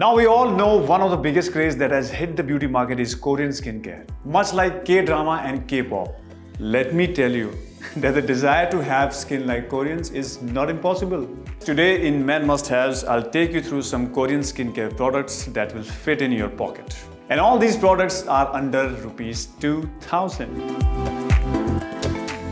Now we all know one of the biggest craze that has hit the beauty market is Korean skincare. Much like K-drama and K-pop. Let me tell you that the desire to have skin like Koreans is not impossible. Today in Men Must Haves, I'll take you through some Korean skincare products that will fit in your pocket. And all these products are under rupees 2000.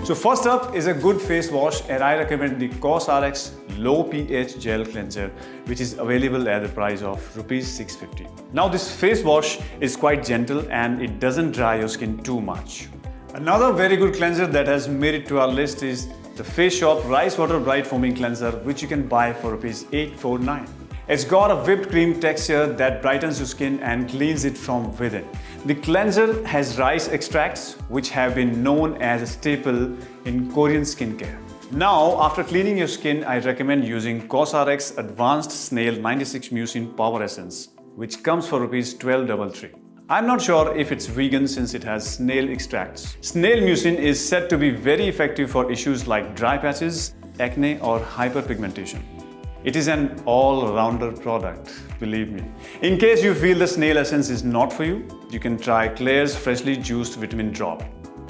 So first up is a good face wash, and I recommend the COSRX Low pH Gel Cleanser, which is available at the price of rupees 650. Now this face wash is quite gentle and it doesn't dry your skin too much. Another very good cleanser that has made it to our list is the Face Shop Rice Water Bright Foaming Cleanser, which you can buy for rupees 849. It's got a whipped cream texture that brightens your skin and cleans it from within. The cleanser has rice extracts, which have been known as a staple in Korean skincare. Now, after cleaning your skin, I recommend using COSRX Advanced Snail 96 Mucin Power Essence, which comes for rupees 1233. I'm not sure if it's vegan since it has snail extracts. Snail mucin is said to be very effective for issues like dry patches, acne, or hyperpigmentation. It is an all-rounder product, believe me. In case you feel the snail essence is not for you, you can try Claire's Freshly Juiced Vitamin Drop,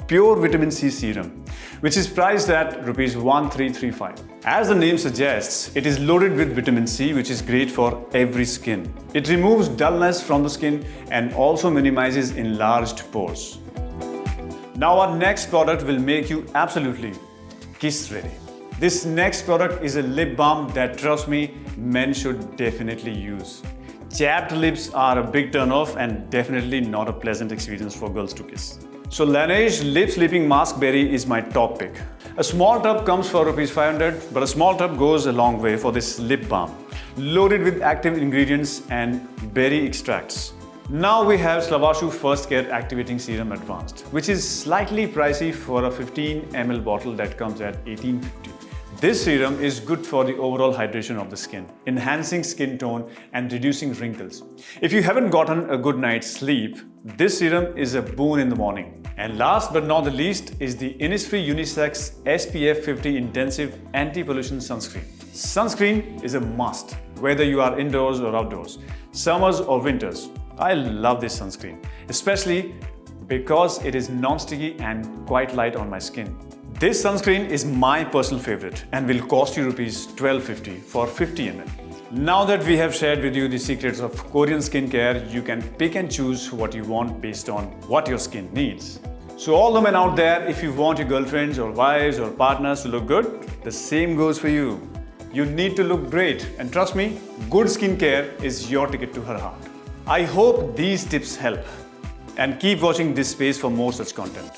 Pure Vitamin C Serum, which is priced at rupees 1335. As the name suggests, it is loaded with vitamin C, which is great for every skin. It removes dullness from the skin and also minimizes enlarged pores. Now our next product will make you absolutely kiss ready. This next product is a lip balm that, trust me, men should definitely use. Chapped lips are a big turn-off and definitely not a pleasant experience for girls to kiss. So Laneige Lip Sleeping Mask Berry is my top pick. A small tub comes for rupees 500, but a small tub goes a long way for this lip balm, loaded with active ingredients and berry extracts. Now we have Slavashu First Care Activating Serum Advanced, which is slightly pricey for a 15 ml bottle that comes at 1850. This serum is good for the overall hydration of the skin, enhancing skin tone and reducing wrinkles. If you haven't gotten a good night's sleep, this serum is a boon in the morning. And last but not the least is the Innisfree Unisex SPF 50 Intensive Anti-Pollution Sunscreen. Sunscreen is a must, whether you are indoors or outdoors, summers or winters. I love this sunscreen, especially because it is non-sticky and quite light on my skin. This sunscreen is my personal favorite and will cost you rupees 1250 for 50 ml. Now that we have shared with you the secrets of Korean skincare, you can pick and choose what you want based on what your skin needs. So all the men out there, if you want your girlfriends or wives or partners to look good, the same goes for you. You need to look great, and trust me, good skincare is your ticket to her heart. I hope these tips help, and keep watching this space for more such content.